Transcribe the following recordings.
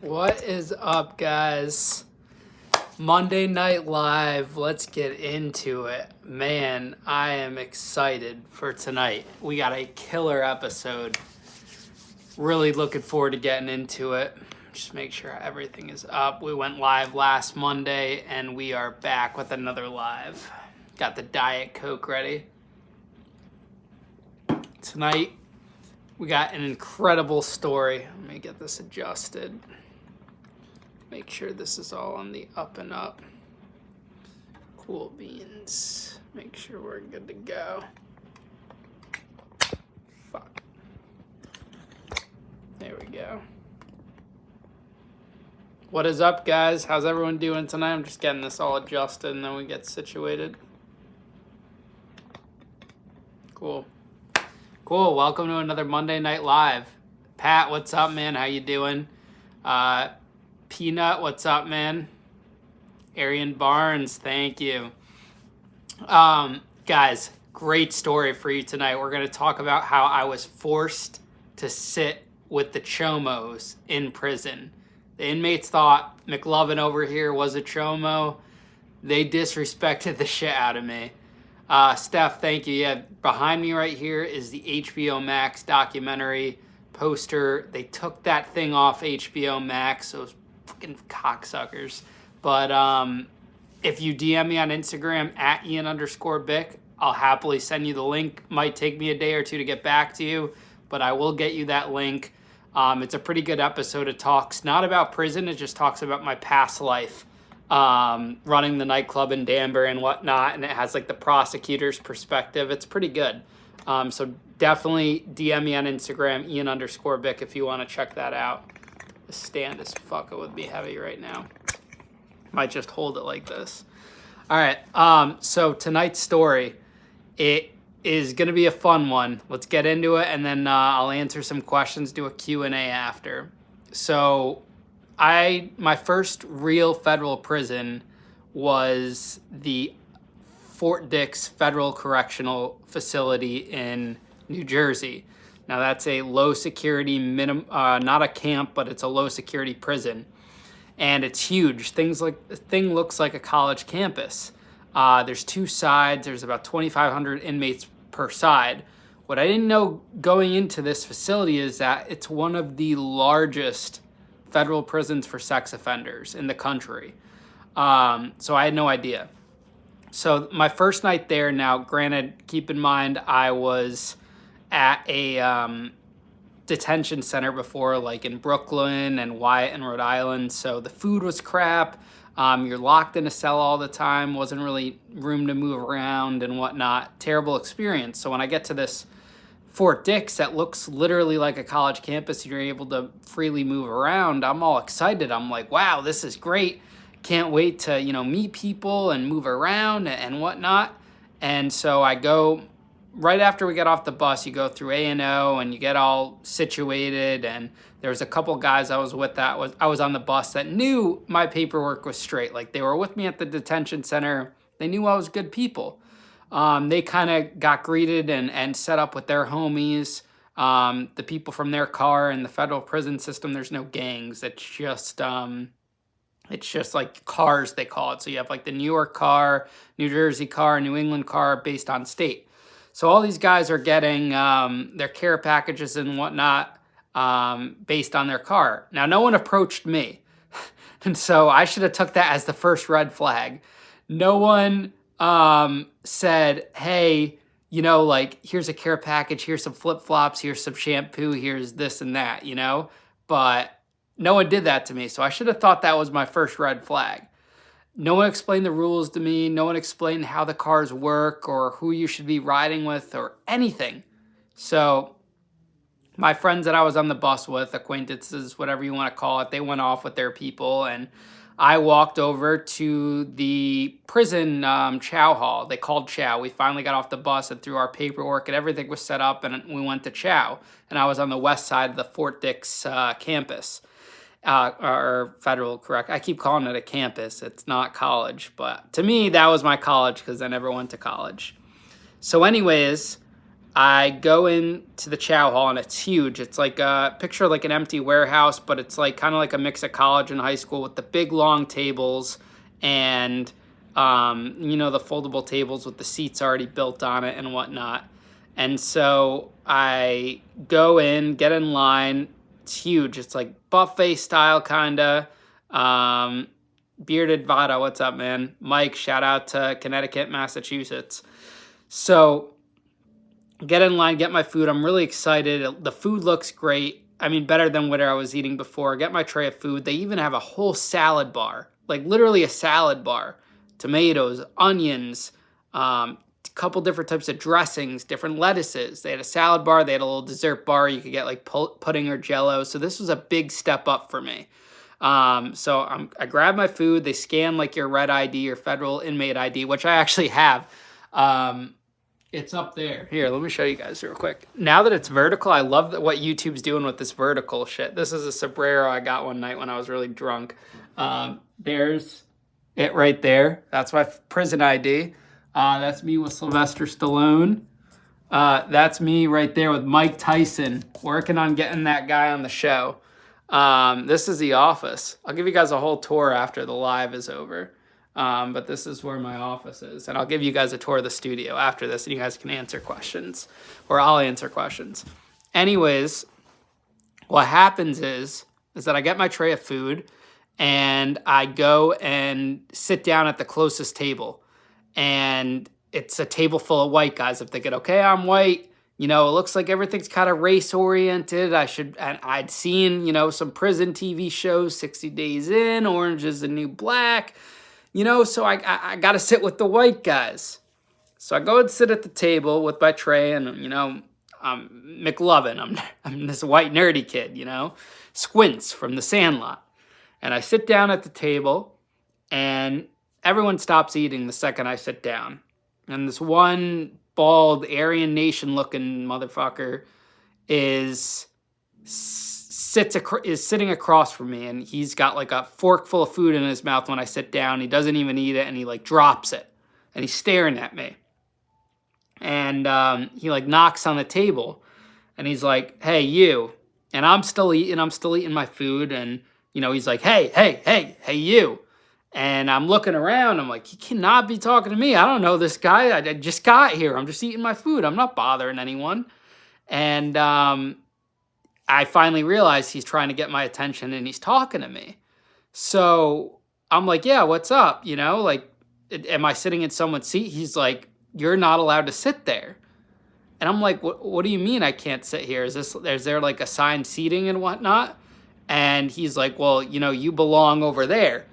What is up, guys? Monday Night Live. Let's get into it. Man, I am excited for tonight. We got a killer episode. Really looking forward to getting into it. Just make sure everything is up. We went live last Monday, and we are back with another live. Got the Diet Coke ready. Tonight, we got an incredible story. Let me get this adjusted. Make sure this is all on the up and up. Cool beans. Make sure we're good to go. Fuck. There we go. What is up, guys? How's everyone doing tonight? I'm just getting this all adjusted and then we get situated. Cool. Cool. Welcome to another Monday Night Live. Pat, what's up, man? How you doing? Peanut, what's up, man? Aryan Barnes, thank you. Guys, great story for you tonight. We're going to talk about how I was forced to sit with the Chomos in prison. The inmates thought McLovin over here was a Chomo. They disrespected the shit out of me. Steph, thank you. Yeah, behind me right here is the HBO Max documentary poster. They took that thing off HBO Max, those fucking cocksuckers. But if you DM me on Instagram at Ian_Bick, I'll happily send you the link. Might take me a day or two to get back to you, but I will get you that link. It's a pretty good episode. It talks not about prison, it just talks about my past life, running the nightclub in Danbury and whatnot, and it has like the prosecutor's perspective. It's pretty good. So definitely DM me on Instagram, Ian_Bick, if you want to check that out. The stand is fucking with me heavy right now. Might just hold it like this. All right. So tonight's story, it is going to be a fun one. Let's get into it, and then I'll answer some questions, do a Q&A after. So my first real federal prison was the Fort Dix Federal Correctional Facility in New Jersey. Now that's a low security not a camp, but it's a low security prison, and it's huge. The thing looks like a college campus. There's two sides. There's about 2,500 inmates per side. What I didn't know going into this facility is that it's one of the largest federal prisons for sex offenders in the country. So I had no idea. So my first night there, now granted, keep in mind I was at a detention center before, like in Brooklyn and Wyatt and Rhode Island. So the food was crap. You're locked in a cell all the time. Wasn't really room to move around and whatnot. Terrible experience. So when I get to this Fort Dix that looks literally like a college campus, you're able to freely move around, I'm all excited. I'm like, wow, this is great. Can't wait to, meet people and move around and whatnot. And so I go, right after we get off the bus, you go through A&O and you get all situated. And there was a couple guys I was with I was on the bus that knew my paperwork was straight. Like, they were with me at the detention center. They knew I was good people. They kind of got greeted and set up with their homies. The people from their car. In the federal prison system, there's no gangs. It's just like cars, they call it. So you have like the New York car, New Jersey car, New England car based on state. So all these guys are getting their care packages and whatnot based on their car. Now, no one approached me. And so I should have took that as the first red flag. No one said, hey, here's a care package, here's some flip-flops, here's some shampoo, here's this and that, But no one did that to me. So I should have thought that was my first red flag. No one explained the rules to me. No one explained how the cars work or who you should be riding with or anything. So my friends that I was on the bus with, acquaintances, whatever you want to call it, they went off with their people, and I walked over to the prison Chow Hall. They called Chow. We finally got off the bus and through our paperwork and everything was set up, and we went to Chow. And I was on the west side of the Fort Dix campus. Or federal, correct. I keep calling it a campus. It's not college, but to me, that was my college because I never went to college. So anyways, I go into the Chow Hall, and it's huge. It's like a picture like an empty warehouse, but it's like kind of like a mix of college and high school with the big long tables and the foldable tables with the seats already built on it and whatnot. And so I go in, get in line. It's huge. It's like buffet style kind of. Bearded Vada, what's up, man? Mike, shout out to Connecticut, Massachusetts. So get in line, get my food. I'm really excited. The food looks great. I mean, better than what I was eating before. Get my tray of food. They even have a whole salad bar, like literally a salad bar. Tomatoes, onions, a couple different types of dressings, different lettuces. They had a salad bar. They had a little dessert bar. You could get like pudding or jello. So this was a big step up for me. So I grab my food. They scan like your red ID or federal inmate ID, which I actually have. It's up there. Here, let me show you guys real quick. Now that it's vertical, I love what YouTube's doing with this vertical shit. This is a sombrero I got one night when I was really drunk. There's it right there. That's my prison ID. That's me with Sylvester Stallone. That's me right there with Mike Tyson, working on getting that guy on the show. This is the office. I'll give you guys a whole tour after the live is over. But this is where my office is. And I'll give you guys a tour of the studio after this, and you guys can answer questions. Or I'll answer questions. Anyways, what happens is that I get my tray of food, and I go and sit down at the closest table. And it's a table full of white guys. I'm thinking, okay, I'm white. It looks like everything's kind of race-oriented. And I'd seen, some prison TV shows, 60 Days In, Orange is the New Black. So I got to sit with the white guys. So I go and sit at the table with my tray, and, I'm McLovin. I'm this white nerdy kid, Squints from The Sandlot. And I sit down at the table, and everyone stops eating the second I sit down. And this one bald Aryan Nation looking motherfucker is sitting across from me, and he's got like a fork full of food in his mouth when I sit down. He doesn't even eat it, and he like drops it, and he's staring at me. And he like knocks on the table, and he's like, "Hey, you." And I'm still eating my food, and he's like, hey, you. And I'm looking around. I'm like, he cannot be talking to me. I don't know this guy. I just got here. I'm just eating my food. I'm not bothering anyone. And I finally realized he's trying to get my attention, and he's talking to me. So I'm like, yeah, what's up? Am I sitting in someone's seat? He's like, you're not allowed to sit there. And I'm like, what do you mean I can't sit here? Is there like assigned seating and whatnot? And he's like, well, you belong over there.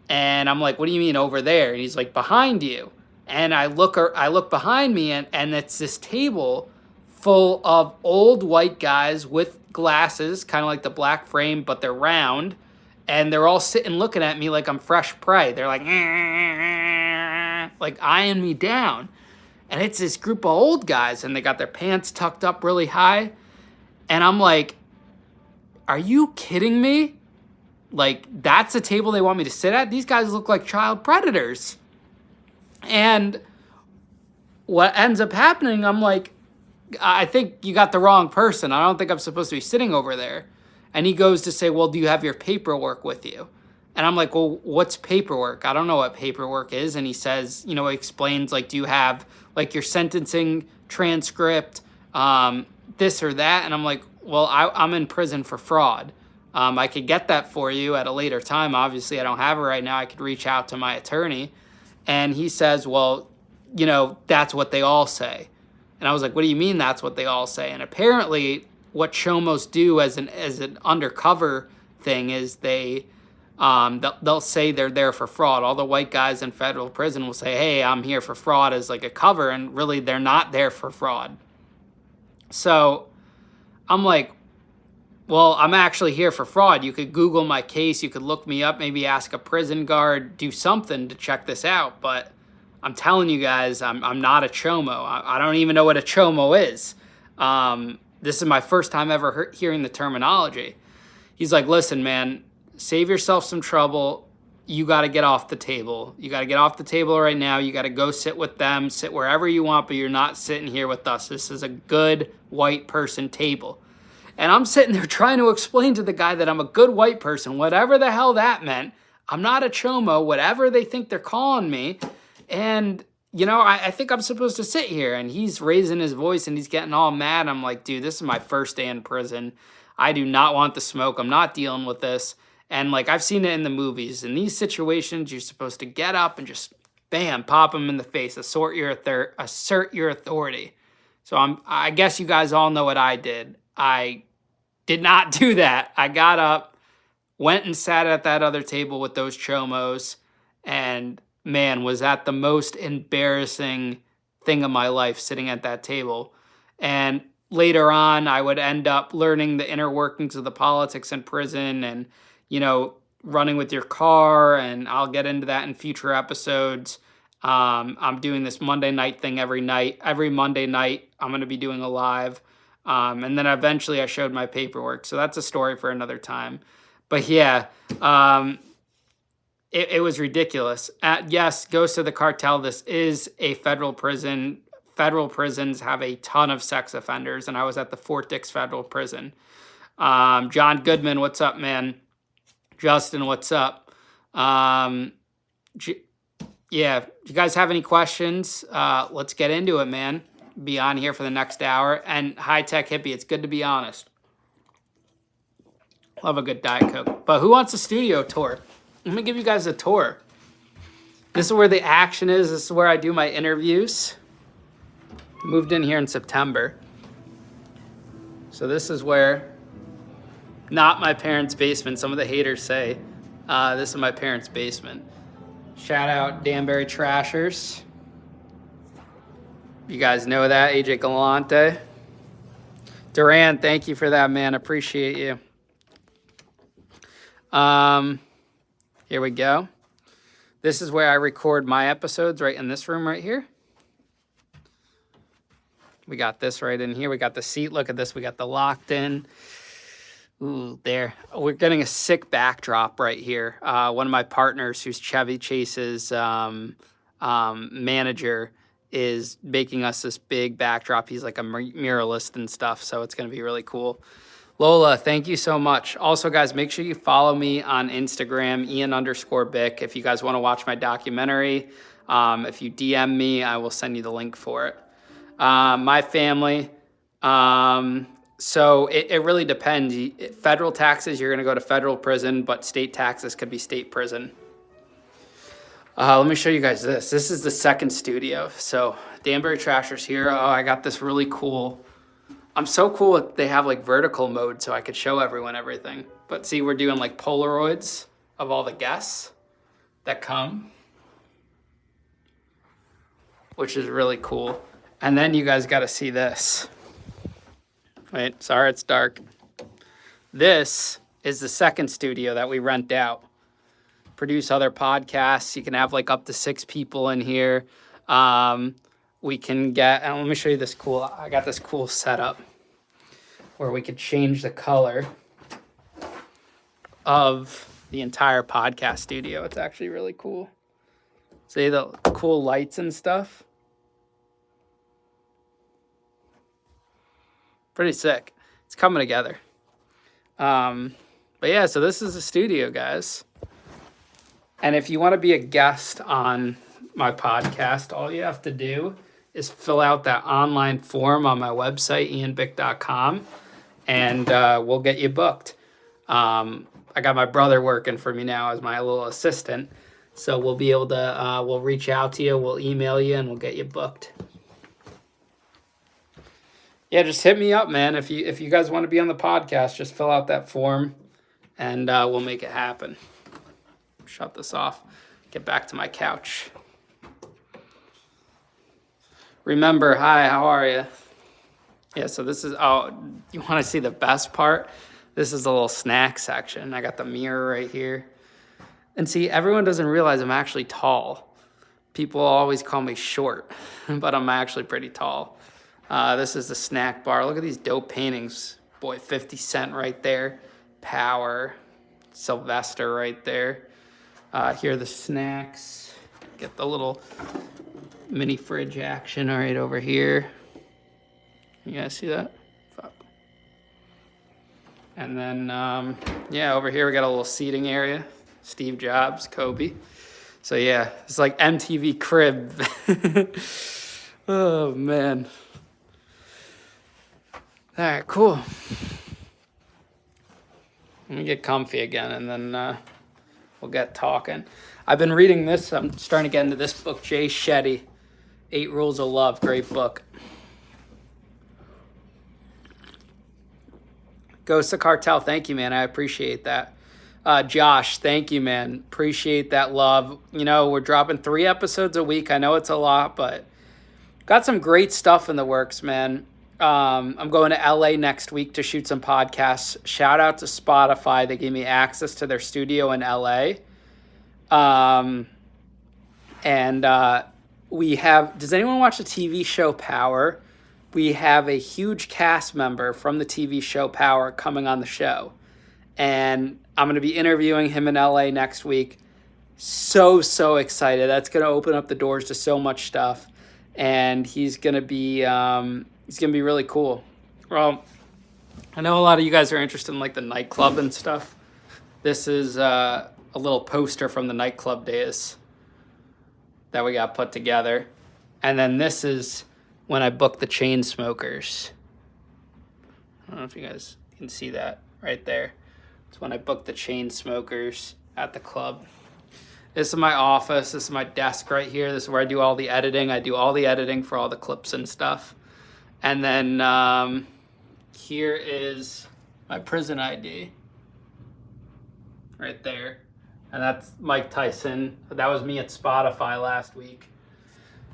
And I'm like, what do you mean over there? And he's like, behind you. And I look behind me, and it's this table full of old white guys with glasses, kind of like the black frame, but they're round. And they're all sitting looking at me like I'm fresh prey. They're like eyeing me down. And it's this group of old guys, and they got their pants tucked up really high. And I'm like, are you kidding me? Like, that's a table they want me to sit at? These guys look like child predators. And what ends up happening, I'm like, I think you got the wrong person. I don't think I'm supposed to be sitting over there. And he goes to say, well, do you have your paperwork with you? And I'm like, well, what's paperwork? I don't know what paperwork is. And he says, he explains, like, do you have, like, your sentencing transcript, this or that? And I'm like, well, I'm in prison for fraud. I could get that for you at a later time. Obviously, I don't have it right now. I could reach out to my attorney. And he says, well, that's what they all say. And I was like, what do you mean that's what they all say? And apparently what Chomos do as an undercover thing is they'll say they're there for fraud. All the white guys in federal prison will say, hey, I'm here for fraud as like a cover. And really, they're not there for fraud. So I'm like, well, I'm actually here for fraud. You could Google my case. You could look me up, maybe ask a prison guard, do something to check this out. But I'm telling you guys, I'm not a Chomo. I don't even know what a Chomo is. This is my first time ever hearing the terminology. He's like, listen, man, save yourself some trouble. you got to get off the table. You got to get off the table right now. You got to go sit with them, sit wherever you want, but you're not sitting here with us. This is a good white person table. And I'm sitting there trying to explain to the guy that I'm a good white person, whatever the hell that meant. I'm not a chomo, whatever they think they're calling me. And, you know, I think I'm supposed to sit here. And he's raising his voice and he's getting all mad. I'm like, dude, this is my first day in prison. I do not want the smoke. I'm not dealing with this. And, like, I've seen it in the movies. In these situations, you're supposed to get up and just, bam, pop them in the face, assert your authority. So I guess you guys all know what I did. I did not do that. I got up, went and sat at that other table with those chomos, and, man, was that the most embarrassing thing of my life, sitting at that table. And later on, I would end up learning the inner workings of the politics in prison and, you know, running with your car, and I'll get into that in future episodes. I'm doing this Monday night thing every night. Every Monday night, I'm going to be doing a live. And then eventually I showed my paperwork. So that's a story for another time. But yeah, it was ridiculous. Yes, goes to the cartel. This is a federal prison. Federal prisons have a ton of sex offenders, and I was at the Fort Dix Federal Prison. John Goodman, what's up, man? Justin, what's up? Yeah, if you guys have any questions, let's get into it, man. Be on here for the next hour. And High Tech Hippie, it's good to be honest. Love a good Diet Coke. But who wants a studio tour? Let me give you guys a tour. This is where the action is. This is where I do my interviews. Moved in here in September. So this is where, not my parents' basement. Some of the haters say this is my parents' basement. Shout out Danbury Trashers. You guys know that. AJ Galante. Duran, thank you for that, man. Appreciate you. Here we go. This is where I record my episodes, right in this room right here. We got this right in here. We got the seat. Look at this. We got the locked in. Ooh, there. We're getting a sick backdrop right here. One of my partners, who's Chevy Chase's manager, is making us this big backdrop. He's like a muralist and stuff, so it's going to be really cool. Lola, thank you so much. Also, guys, make sure you follow me on Instagram, Ian_Bick. If you guys want to watch my documentary, if you DM me, I will send you the link for it. My family, so it really depends. Federal taxes, you're going to go to federal prison, but state taxes could be state prison. Let me show you guys this. This is the second studio. So Danbury Trashers here. Oh, I got this really cool. I'm so cool that they have like vertical mode so I could show everyone everything. But see, we're doing like Polaroids of all the guests that come, which is really cool. And then you guys got to see this. Wait, sorry, it's dark. This is the second studio that we rent out. Produce other podcasts. You can have like up to 6 people in here. We can get, and let me show you this cool, I got this cool setup where we could change the color of the entire podcast studio. It's actually really cool. See the cool lights and stuff? Pretty sick. It's coming together. But yeah, so this is the studio, guys. And if you want to be a guest on my podcast, all you have to do is fill out that online form on my website, ianbick.com, and we'll get you booked. I got my brother working for me now as my little assistant, so we'll be able to, we'll reach out to you, we'll email you, and we'll get you booked. Yeah, just hit me up, man. If you guys want to be on the podcast, just fill out that form, and we'll make it happen. Shut this off. Get back to my couch. Remember, hi, how are you? Yeah, so this is, oh, you want to see the best part? This is the little snack section. I got the mirror right here. And see, everyone doesn't realize I'm actually tall. People always call me short, but I'm actually pretty tall. This is the snack bar. Look at these dope paintings. Boy, 50 Cent right there. Power. Sylvester right there. Here are the snacks. Get the little mini fridge action right over here. You guys see that? Fuck. And then, yeah, over here we got a little seating area. Steve Jobs, Kobe. So yeah, it's like MTV Crib. Oh, man. All right, cool. Let me get comfy again, and then we'll get talking. I've been reading this. I'm starting to get into this book, Jay Shetty, 8 Rules of Love. Great book. Ghost of Cartel, thank you, man. I appreciate that. Josh, thank you, man. Appreciate that love. You know, we're dropping 3 episodes a week. I know it's a lot, but got some great stuff in the works, man. I'm going to LA next week to shoot some podcasts. Shout out to Spotify. They gave me access to their studio in LA. We have, does anyone watch the TV show Power? We have a huge cast member from the TV show Power coming on the show. And I'm going to be interviewing him in LA next week. So excited. That's going to open up the doors to so much stuff. And he's going to be really cool. Well, I know a lot of you guys are interested in like the nightclub and stuff. This is a little poster from the nightclub days that we got put together. And then this is when I booked the Chainsmokers. I don't know if you guys can see that right there. It's when I booked the Chainsmokers at the club. This is my office. This is my desk right here. This is where I do all the editing. I do all the editing for all the clips and stuff. And then here is my prison ID right there. And that's Mike Tyson. That was me at Spotify last week.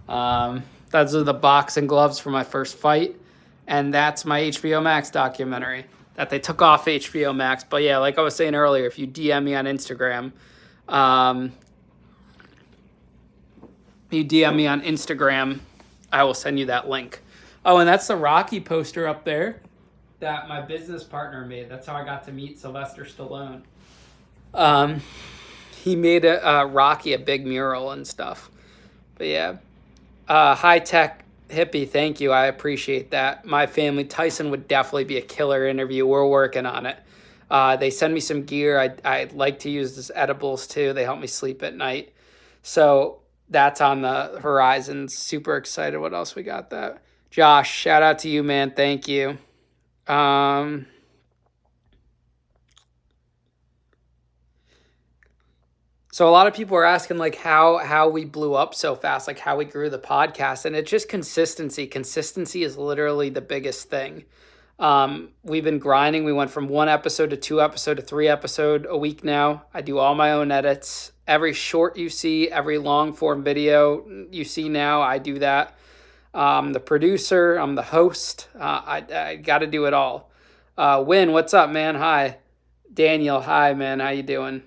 Those are the boxing gloves for my first fight. And that's my HBO Max documentary that they took off HBO Max. But yeah, like I was saying earlier, if you DM me on Instagram, I will send you that link. Oh, and that's the Rocky poster up there that my business partner made. That's how I got to meet Sylvester Stallone. He made Rocky a big mural and stuff. But yeah. High-tech hippie, thank you. I appreciate that. My family, Tyson would definitely be a killer interview. We're working on it. They send me some gear. I'd like to use this edibles too. They help me sleep at night. So that's on the horizon. Super excited. What else we got that? Josh, shout out to you, man. Thank you. So a lot of people are asking like how we blew up so fast, like how we grew the podcast, and it's just consistency. Consistency is literally the biggest thing. We've been grinding. We went from 1 episode to 2 episode to 3 episode a week now. I do all my own edits. Every short you see, every long form video you see now, I do that. I'm the producer. I'm the host. I got to do it all. Win, what's up, man? Hi. Daniel, hi, man. How you doing?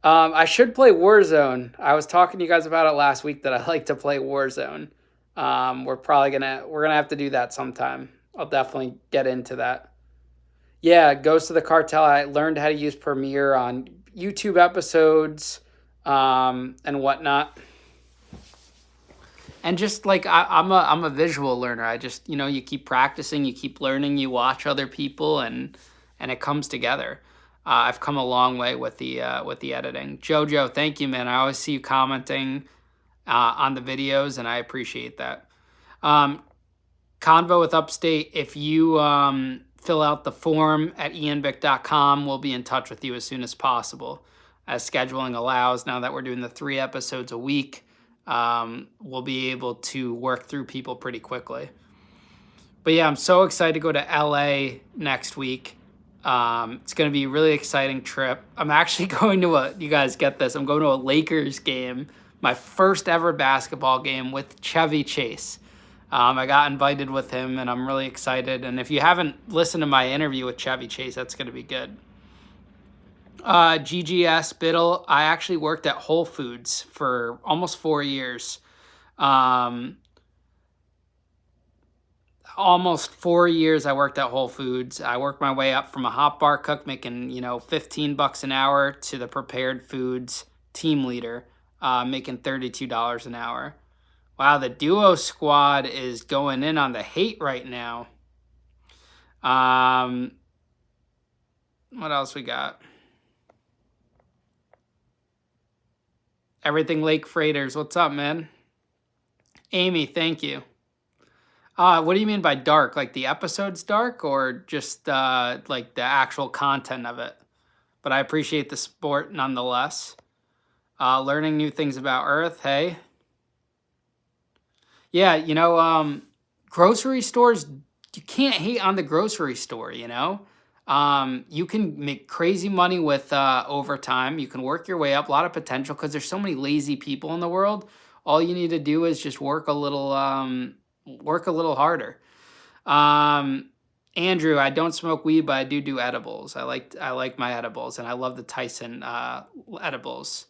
I should play Warzone. I was talking to you guys about it last week that I like to play Warzone. We're gonna have to do that sometime. I'll definitely get into that. Yeah, Ghost of the Cartel. I learned how to use Premiere on YouTube episodes, and whatnot. And just like I'm a visual learner. I just, you keep practicing, you keep learning, you watch other people, and it comes together. I've come a long way with the editing. Jojo, thank you, man. I always see you commenting on the videos, and I appreciate that. Convo with Upstate, if you fill out the form at ianbick.com, we'll be in touch with you as soon as possible, as scheduling allows. Now that we're doing the 3 episodes a week, we'll be able to work through people pretty quickly. But yeah, I'm so excited to go to LA next week. It's going to be a really exciting trip. I'm actually going to you guys get this, I'm going to a Lakers game, my first ever basketball game with Chevy Chase. I got invited with him, and I'm really excited. And if you haven't listened to my interview with Chevy Chase, that's going to be good. GGS Biddle, I actually worked at Whole Foods for almost 4 years. almost 4 years I worked at Whole Foods. I worked my way up from a hot bar cook making, $15 an hour to the prepared foods team leader, making $32 an hour. Wow, the duo squad is going in on the hate right now. What else we got? Everything Lake Freighters. What's up, man? Amy, thank you. What do you mean by dark? Like the episode's dark or just like the actual content of it? But I appreciate the support nonetheless. Learning new things about Earth. Hey. Yeah, grocery stores, you can't hate on the grocery store, You can make crazy money with overtime. You can work your way up, a lot of potential because there's so many lazy people in the world. All you need to do is just work a little harder. Andrew, I don't smoke weed, but I do edibles. I like my edibles, and I love the Tyson edibles.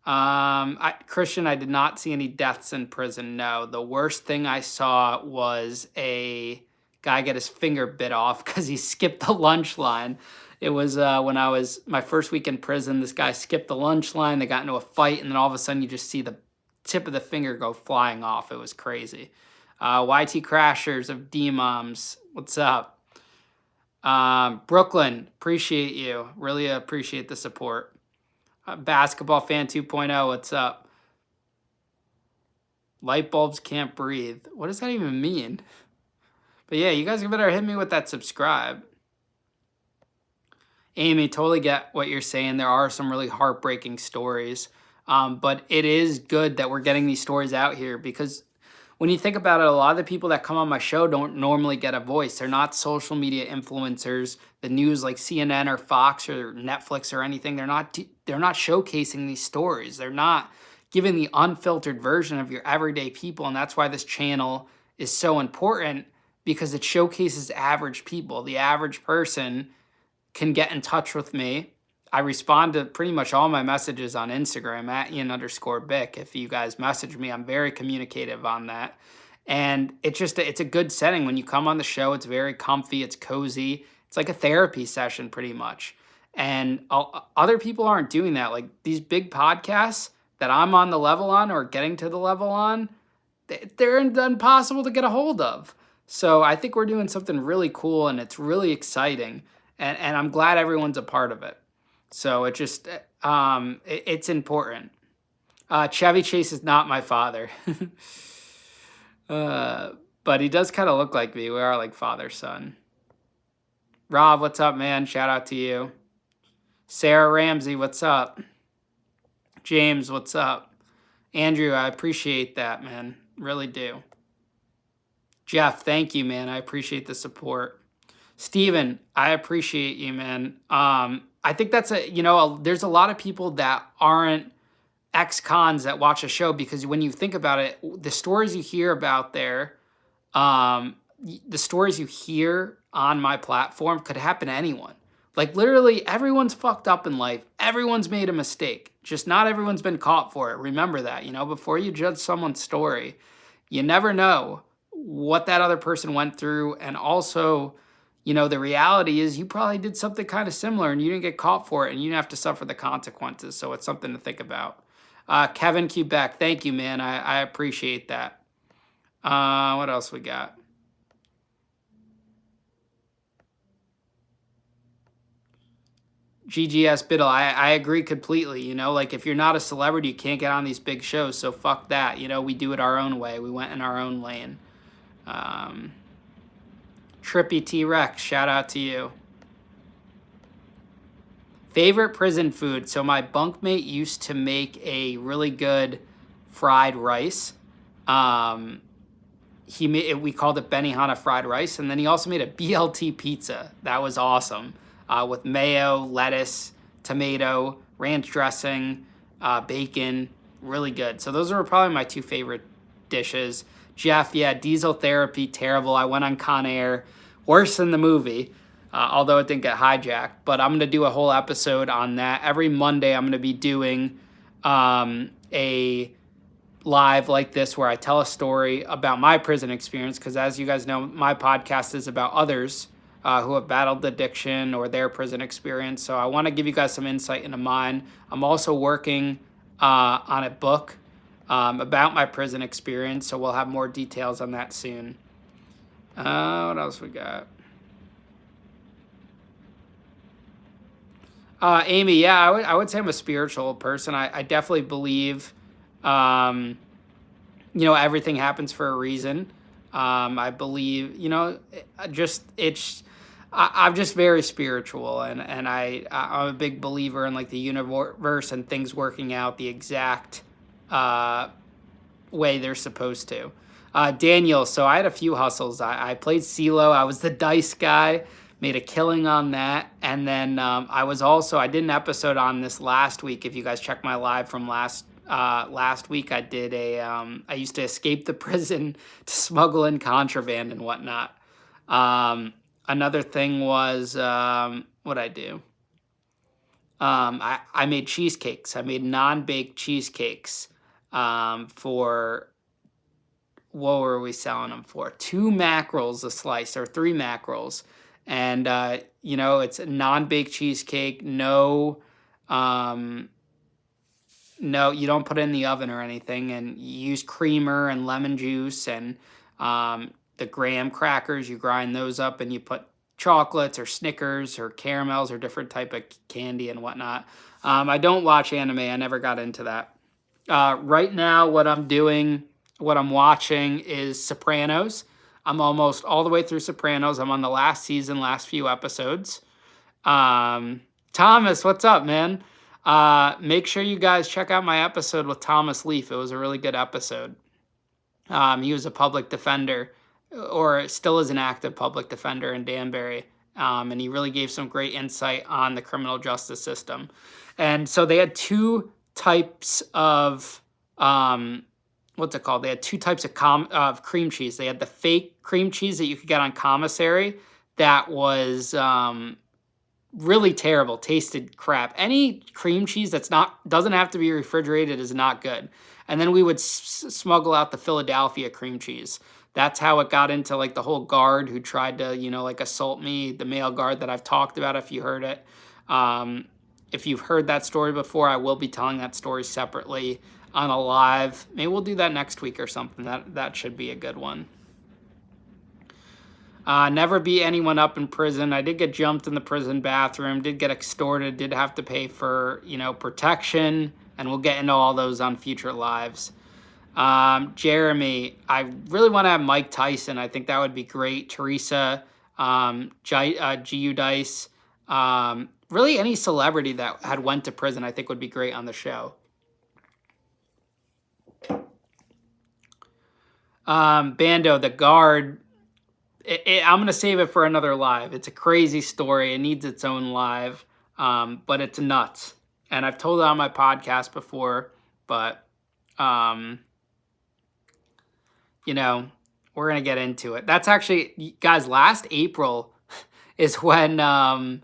Christian, I did not see any deaths in prison. No, the worst thing I saw was a guy get his finger bit off because he skipped the lunch line. It was when I was my first week in prison. This guy skipped the lunch line. They got into a fight, and then all of a sudden you just see the tip of the finger go flying off. It was crazy. YT Crashers of D-Moms, what's up? Brooklyn, appreciate you. Really appreciate the support. Basketball Fan 2.0, what's up? Light bulbs can't breathe. What does that even mean? But yeah, you guys better hit me with that subscribe. Amy, totally get what you're saying. There are some really heartbreaking stories. But it is good that we're getting these stories out here because when you think about it, a lot of the people that come on my show don't normally get a voice. They're not social media influencers. The news like CNN or Fox or Netflix or anything, they're not showcasing these stories. They're not giving the unfiltered version of your everyday people. And that's why this channel is so important because it showcases average people. The average person can get in touch with me. I respond to pretty much all my messages on Instagram at Ian_Bick. If you guys message me, I'm very communicative on that. And it's a good setting. When you come on the show, it's very comfy, it's cozy. It's like a therapy session pretty much. And other people aren't doing that. Like these big podcasts that I'm on the level on or getting to the level on, they're impossible to get a hold of. So I think we're doing something really cool and it's really exciting. And I'm glad everyone's a part of it. So it just, it's important. Chevy Chase is not my father. But he does kind of look like me. We are like father-son. Rob, what's up, man? Shout out to you. Sarah Ramsey, what's up? James, what's up? Andrew, I appreciate that, man. Really do. Jeff, thank you, man. I appreciate the support. Steven, I appreciate you, man. I think that's there's a lot of people that aren't ex-cons that watch a show because when you think about it, the stories you hear about there, the stories you hear on my platform could happen to anyone. Like literally everyone's fucked up in life. Everyone's made a mistake. Just not everyone's been caught for it. Remember that, before you judge someone's story, you never know what that other person went through. And also, the reality is you probably did something kind of similar and you didn't get caught for it and you didn't have to suffer the consequences. So it's something to think about. Kevin Quebec, thank you, man. I appreciate that. What else we got? GGS Biddle, I agree completely. Like if you're not a celebrity, you can't get on these big shows. So fuck that. We do it our own way. We went in our own lane. Trippy T-Rex, shout out to you. Favorite prison food. So my bunkmate used to make a really good fried rice. We called it Benihana fried rice. And then he also made a BLT pizza. That was awesome. With mayo, lettuce, tomato, ranch dressing, bacon. Really good. So those are probably my two favorite dishes. Jeff, yeah, diesel therapy, terrible. I went on Con Air, worse than the movie, although it didn't get hijacked. But I'm going to do a whole episode on that. Every Monday, I'm going to be doing a live like this where I tell a story about my prison experience, because as you guys know, my podcast is about others who have battled addiction or their prison experience. So I want to give you guys some insight into mine. I'm also working on a book about my prison experience, so we'll have more details on that soon. What else we got? Amy, yeah, I would say I'm a spiritual person. I definitely believe, everything happens for a reason. I believe, I'm just very spiritual, and I'm a big believer in like the universe and things working out the exact way they're supposed to. Daniel, so I had a few hustles. I played CeeLo. I was the dice guy, made a killing on that. And then I did an episode on this last week. If you guys check my live from last week, I did I used to escape the prison to smuggle in contraband and whatnot. Another thing was, what'd I do? I made cheesecakes. I made non-baked cheesecakes for, what were we selling them for? 2 mackerels a slice, or 3 mackerels. And, it's a non-baked cheesecake. No, you don't put it in the oven or anything. And you use creamer and lemon juice and the graham crackers. You grind those up and you put chocolates or Snickers or caramels or different type of candy and whatnot. I don't watch anime. I never got into that. Right now, what I'm watching is Sopranos. I'm almost all the way through Sopranos. I'm on the last season, last few episodes. Thomas, what's up, man? Make sure you guys check out my episode with Thomas Leaf. It was a really good episode. He was a public defender, or still is an active public defender in Danbury. And he really gave some great insight on the criminal justice system. And so they had 2 types of, what's it called? They had 2 types of cream cheese. They had the fake cream cheese that you could get on commissary that was really terrible, tasted crap. Any cream cheese doesn't have to be refrigerated is not good. And then we would smuggle out the Philadelphia cream cheese. That's how it got into like the whole guard who tried to, like assault me, the male guard that I've talked about if you heard it. If you've heard that story before, I will be telling that story separately on a live. Maybe we'll do that next week or something. That should be a good one. Never beat anyone up in prison. I did get jumped in the prison bathroom, did get extorted, did have to pay for, protection, and we'll get into all those on future lives. Jeremy, I really want to have Mike Tyson. I think that would be great. Teresa, G.U. Dice, really any celebrity that had went to prison I think would be great on the show. Bando, the guard, I'm going to save it for another live. It's a crazy story. It needs its own live, but it's nuts. And I've told it on my podcast before, but, we're going to get into it. That's actually, guys, last April is when I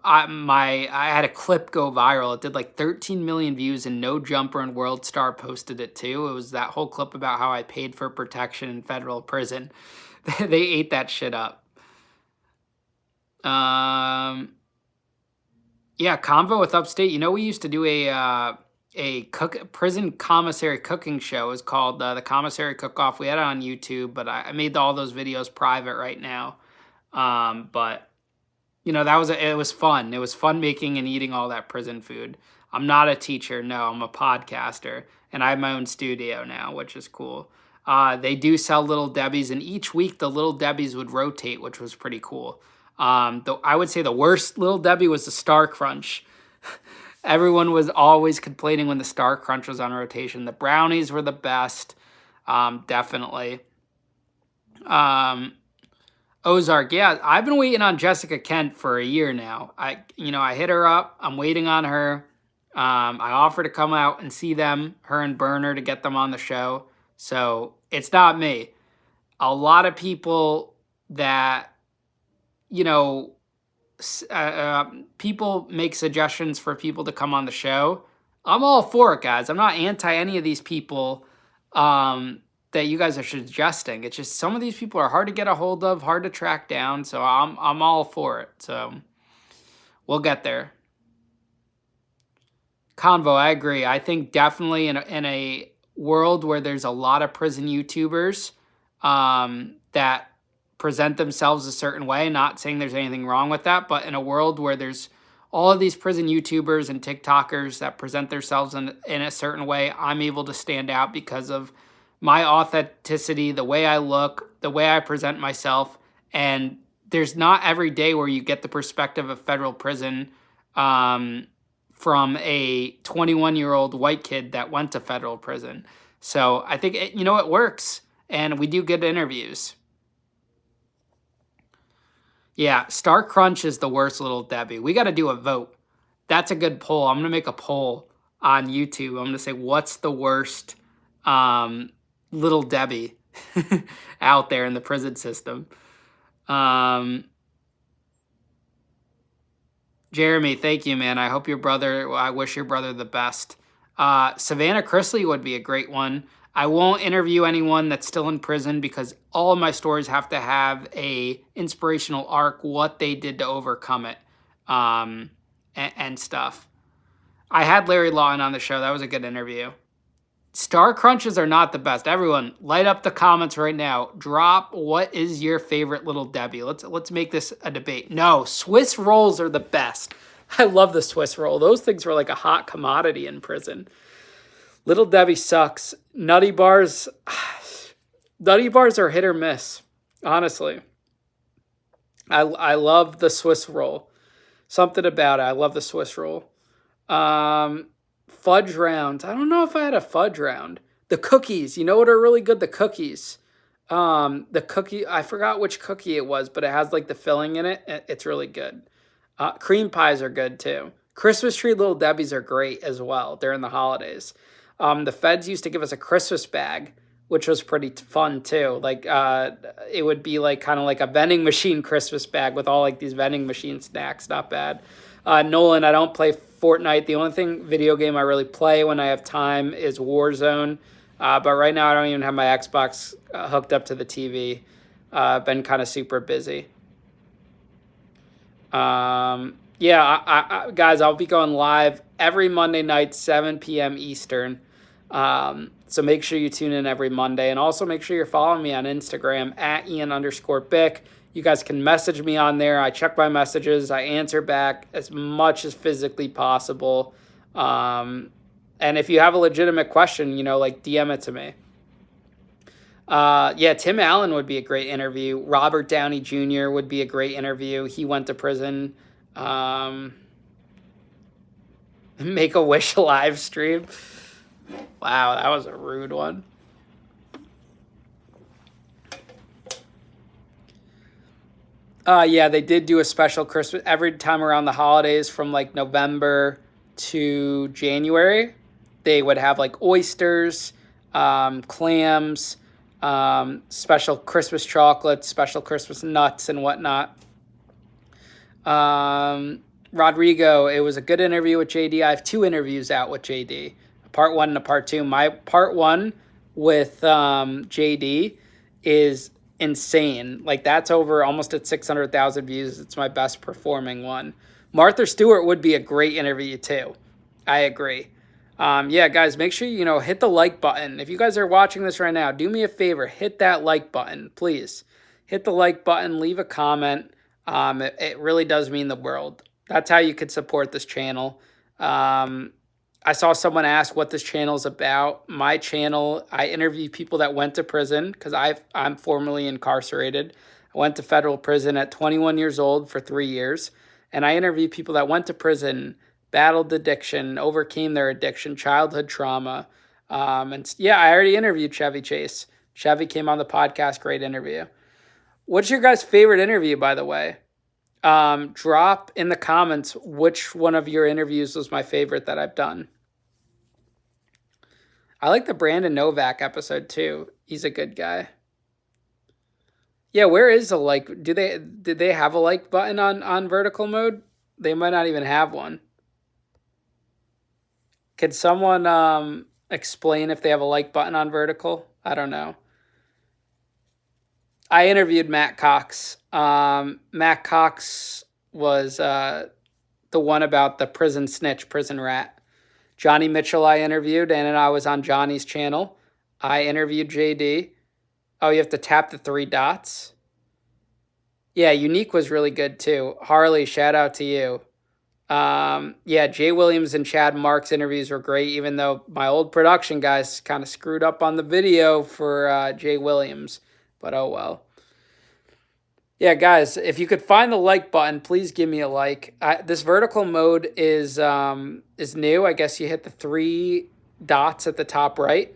had a clip go viral. It did like 13 million views, and No Jumper and World Star posted it too. It was that whole clip about how I paid for protection in federal prison. They ate that shit up. Yeah, Convo with Upstate. We used to do a prison commissary cooking show. It was called the Commissary Cook-Off. We had it on YouTube, but I made all those videos private right now. But it was fun. It was fun making and eating all that prison food. I'm not a teacher. No, I'm a podcaster, and I have my own studio now, which is cool. They do sell Little Debbie's, and each week the Little Debbie's would rotate, which was pretty cool. Though I would say the worst Little Debbie was the Star Crunch. Everyone was always complaining when the Star Crunch was on rotation. The brownies were the best, definitely. Ozark, yeah, I've been waiting on Jessica Kent for a year now. I hit her up. I'm waiting on her. I offered to come out and see them, her and Burner, to get them on the show. So it's not me. A lot of people that, people make suggestions for people to come on the show. I'm all for it, guys. I'm not anti any of these people that you guys are suggesting. It's just some of these people are hard to get a hold of, hard to track down. So I'm all for it. So we'll get there. Convo, I agree. I think definitely in a world where there's a lot of prison YouTubers that present themselves a certain way, not saying there's anything wrong with that, but in a world where there's all of these prison YouTubers and TikTokers that present themselves in a certain way, I'm able to stand out because of my authenticity, the way I look, the way I present myself. And there's not every day where you get the perspective of federal prison from a 21-year-old white kid that went to federal prison. So I think, it works. And we do good interviews. Yeah, Star Crunch is the worst Little Debbie. We got to do a vote. That's a good poll. I'm going to make a poll on YouTube. I'm going to say, what's the worst Little Debbie out there in the prison system? Jeremy, thank you, man. I wish your brother the best. Savannah Chrisley would be a great one. I won't interview anyone that's still in prison because all of my stories have to have a inspirational arc, what they did to overcome it, and stuff. I had Larry Lawton on the show. That was a good interview. Star Crunches are not the best. Everyone, light up the comments right now. Drop what is your favorite Little Debbie. Let's make this a debate. No, Swiss rolls are the best. I love the Swiss roll. Those things were like a hot commodity in prison. Little Debbie sucks. Nutty bars are hit or miss, honestly. I love the Swiss roll. Something about it. I love the Swiss roll. Fudge rounds. I don't know if I had a fudge round. The cookies. You know what are really good? The cookies. The cookie. I forgot which cookie it was, but it has like the filling in it. It's really good. Cream pies are good too. Christmas tree Little Debbies are great as well during the holidays. The feds used to give us a Christmas bag, which was pretty fun too. Like it would be like kind of like a vending machine Christmas bag with all like these vending machine snacks. Not bad. Nolan, I don't play Fortnite. The only video game I really play when I have time is Warzone. But right now I don't even have my Xbox hooked up to the TV. I've been kind of super busy. Yeah, guys, I'll be going live every Monday night, 7 p.m. Eastern. So make sure you tune in every Monday. And also make sure you're following me on Instagram at Ian_Bick. You guys can message me on there. I check my messages. I answer back as much as physically possible. And if you have a legitimate question, like DM it to me. Yeah, Tim Allen would be a great interview. Robert Downey Jr. would be a great interview. He went to prison. Make-A-Wish live stream. Wow, that was a rude one. Yeah, they did do a special Christmas every time around the holidays from like November to January. They would have like oysters, clams, special Christmas chocolates, special Christmas nuts and whatnot. Rodrigo, it was a good interview with JD. I have 2 interviews out with JD, part 1 and a part 2. My part 1 with JD is insane. Like that's over almost at 600,000 views. It's my best performing one. Martha Stewart would be a great interview too. I agree. Yeah, guys, make sure hit the like button. If you guys are watching this right now, do me a favor, hit that like button, please. Hit the like button, leave a comment. It really does mean the world. That's how you could support this channel. I saw someone ask what this channel is about. My channel, I interview people that went to prison because I'm formerly incarcerated. I went to federal prison at 21 years old for 3 years. And I interview people that went to prison, battled addiction, overcame their addiction, childhood trauma. And yeah, I already interviewed Chevy Chase. Chevy came on the podcast. Great interview. What's your guys' favorite interview, by the way? Drop in the comments which one of your interviews was my favorite that I've done. I like the Brandon Novak episode too. He's a good guy. Yeah, where is the like? Did they have a like button on vertical mode? They might not even have one. Could someone explain if they have a like button on vertical. I don't know. I interviewed Matt Cox. Matt Cox was the one about the prison snitch, prison rat. Johnny Mitchell I interviewed, and I was on Johnny's channel. I interviewed JD. Oh, you have to tap the three dots. Yeah, Unique was really good too. Harley, shout out to you. Yeah, Jay Williams and Chad Marks interviews were great, even though my old production guys kind of screwed up on the video for Jay Williams. But oh well. Yeah, guys, if you could find the like button, please give me a like. This vertical mode is new. I guess you hit the three dots at the top right.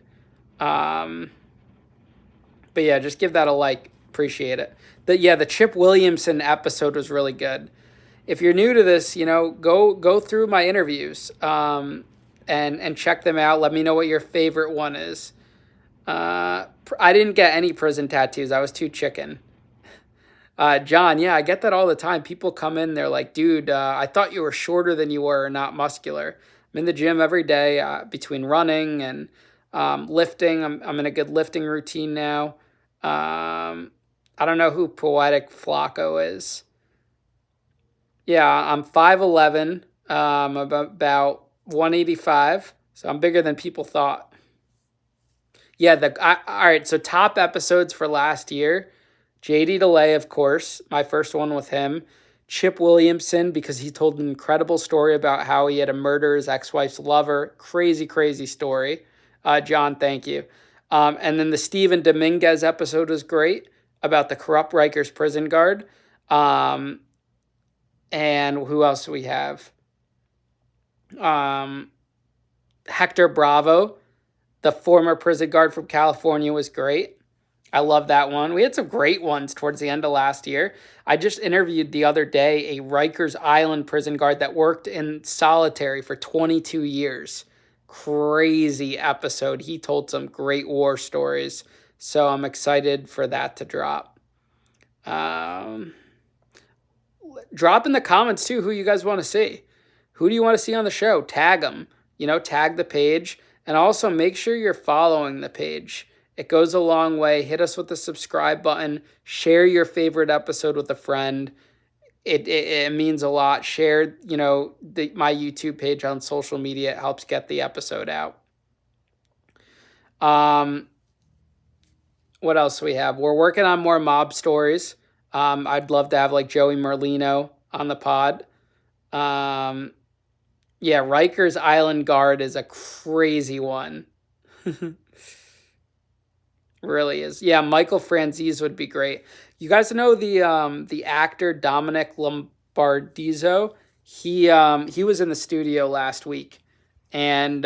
But yeah, just give that a like. Appreciate it. The Chip Williamson episode was really good. If you're new to this, go through my interviews and check them out. Let me know what your favorite one is. I didn't get any prison tattoos. I was too chicken. John, yeah, I get that all the time. People come in, they're like, dude, I thought you were shorter than you were, not muscular. I'm in the gym every day between running and lifting. I'm in a good lifting routine now. I don't know who Poetic Flacco is. Yeah, I'm 5'11", about 185, so I'm bigger than people thought. Yeah, all right, so top episodes for last year. JD DeLay, of course, my first one with him. Chip Williamson, because he told an incredible story about how he had to murder his ex-wife's lover. Crazy, crazy story. John, thank you. And then the Steven Dominguez episode was great about the corrupt Rikers prison guard. And who else do we have? Hector Bravo, the former prison guard from California, was great. I love that one. We had some great ones towards the end of last year. I just interviewed the other day a Rikers Island prison guard that worked in solitary for 22 years. Crazy episode. He told some great war stories. So I'm excited for that to drop. Drop in the comments, too, who you guys want to see. Who do you want to see on the show? Tag them. Tag the page. And also make sure you're following the page. It goes a long way. Hit us with the subscribe button. Share your favorite episode with a friend. It means a lot. Share, my YouTube page on social media. It helps get the episode out. What else do we have? We're working on more mob stories. I'd love to have like Joey Merlino on the pod. Yeah, Rikers Island Guard is a crazy one. Really is. Yeah, Michael Franzese would be great. You guys know the actor Dominic Lombardizzo? He was in the studio last week, and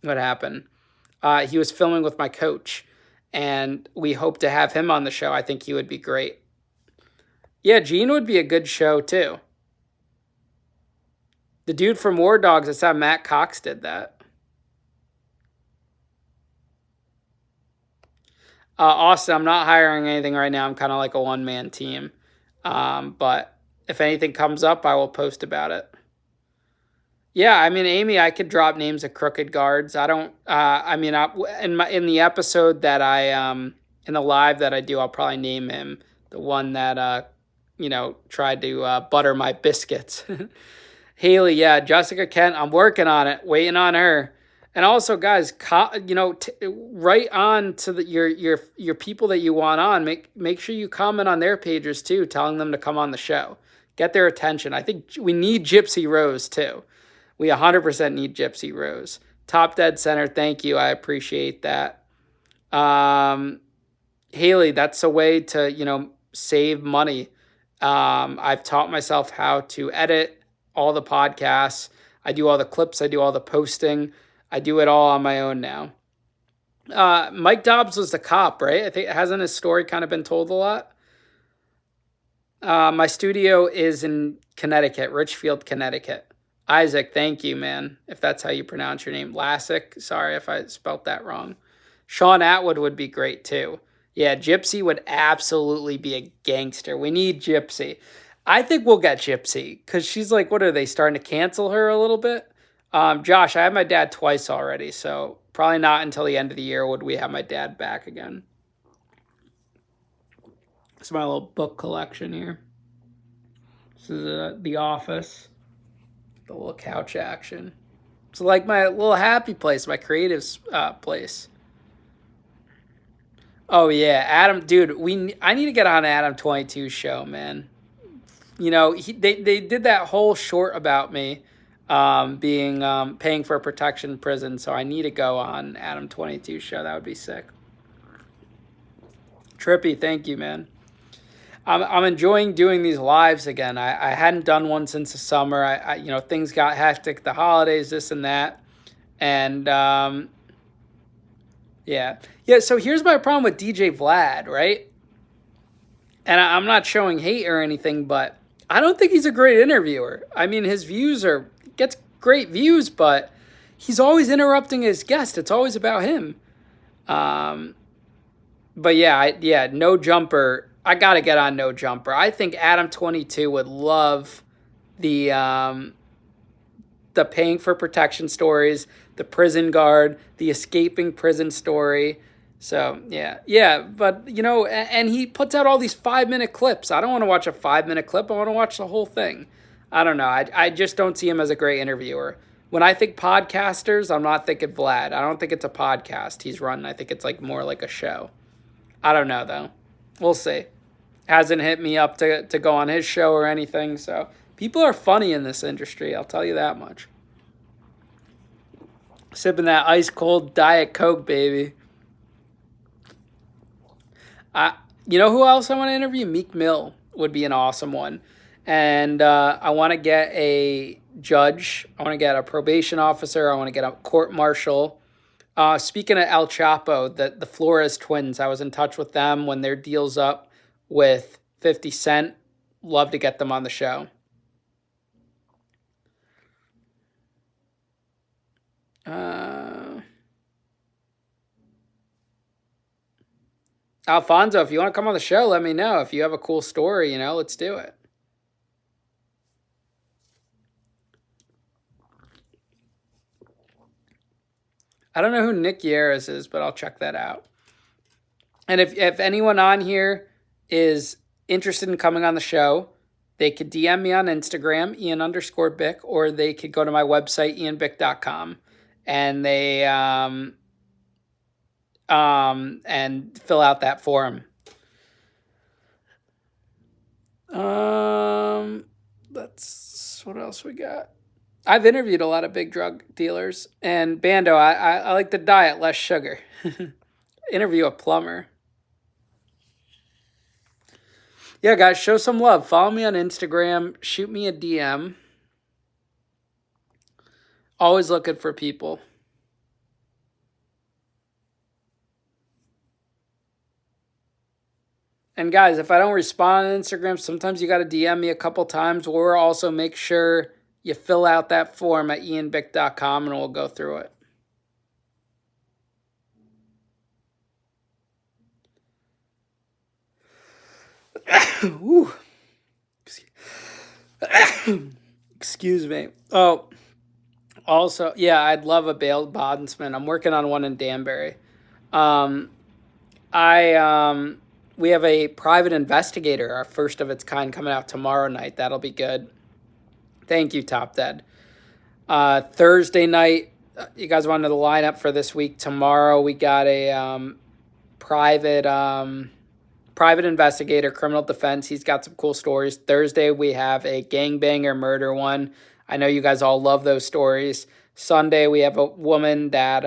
what happened? He was filming with my coach, and we hope to have him on the show. I think he would be great. Yeah, Gene would be a good show too. The dude from War Dogs, I saw Matt Cox did that. Austin, I'm not hiring anything right now. I'm kind of like a one-man team. But if anything comes up, I will post about it. Yeah, I mean, Amy, I could drop names of crooked guards. I don't, in the episode that in the live that I do, I'll probably name him the one that, tried to butter my biscuits. Haley, yeah, Jessica Kent, I'm working on it, waiting on her. And also, guys, write on to your people that you want on. Make sure you comment on their pages too, telling them to come on the show. Get their attention. I think we need Gypsy Rose too. We 100% need Gypsy Rose. Top Dead Center, thank you. I appreciate that. Haley, that's a way to save money. I've taught myself how to edit all the podcasts. I do all the clips. I do all the posting. I do it all on my own now. Mike Dobbs was the cop, right? I think hasn't his story kind of been told a lot? My studio is in Connecticut, Richfield, Connecticut. Isaac, thank you, man, if that's how you pronounce your name. Lassick, sorry if I spelt that wrong. Sean Atwood would be great, too. Yeah, Gypsy would absolutely be a gangster. We need Gypsy. I think we'll get Gypsy, because she's like, what are they, starting to cancel her a little bit? Josh, I had my dad twice already, so probably not until the end of the year would we have my dad back again. It's my little book collection here. This is The Office, the little couch action. It's like my little happy place, my creative place. Oh yeah, Adam, dude, I need to get on Adam 22's show, man. You know, they did that whole short about me being paying for a protection prison, so I need to go on Adam 22's show. That would be sick. Trippy, thank you, man. I'm enjoying doing these lives again. I hadn't done one since the summer. You know, things got hectic, the holidays, this and that, and yeah. So here's my problem with DJ Vlad, right? And I'm not showing hate or anything, but I don't think he's a great interviewer. I mean, his views gets great views, but he's always interrupting his guest. It's always about him. But yeah, No Jumper. I gotta get on No Jumper. I think Adam 22 would love the paying for protection stories, the prison guard, the escaping prison story. So yeah, but you know, and he puts out all these 5-minute clips. I don't want to watch a 5-minute clip. I want to watch the whole thing. I don't know. I just don't see him as a great interviewer. When I think podcasters, I'm not thinking Vlad. I don't think it's a podcast he's running. I think it's like more like a show. I don't know though. We'll see. Hasn't hit me up to go on his show or anything. So people are funny in this industry. I'll tell you that much. Sipping that ice cold Diet Coke, baby. You know who else I want to interview? Meek Mill would be an awesome one. And I want to get a judge. I want to get a probation officer. I want to get a court martial. Speaking of El Chapo, the Flores twins, I was in touch with them when their deal's up with 50 Cent. Love to get them on the show. Alfonso, if you want to come on the show, let me know. If you have a cool story, you know, let's do it. I don't know who Nick Yaris is, but I'll check that out. And if anyone on here is interested in coming on the show, they could DM me on Instagram, Ian_Bick, or they could go to my website, ianbick.com, and they and fill out that form. That's what else we got. I've interviewed a lot of big drug dealers, and Bando, I like the diet, less sugar. Interview a plumber. Yeah, guys, show some love. Follow me on Instagram. Shoot me a DM. Always looking for people. And guys, if I don't respond on Instagram, sometimes you got to DM me a couple times, or also make sure you fill out that form at ianbick.com and we'll go through it. Excuse me. Oh, also, yeah, I'd love a bail bondsman. I'm working on one in Danbury. We have a private investigator, our first of its kind, coming out tomorrow night. That'll be good. Thank you, Top Dead. Thursday night, you guys wanted the lineup for this week. Tomorrow we got a private investigator, criminal defense. He's got some cool stories. Thursday we have a gangbanger murder one. I know you guys all love those stories. Sunday we have a woman that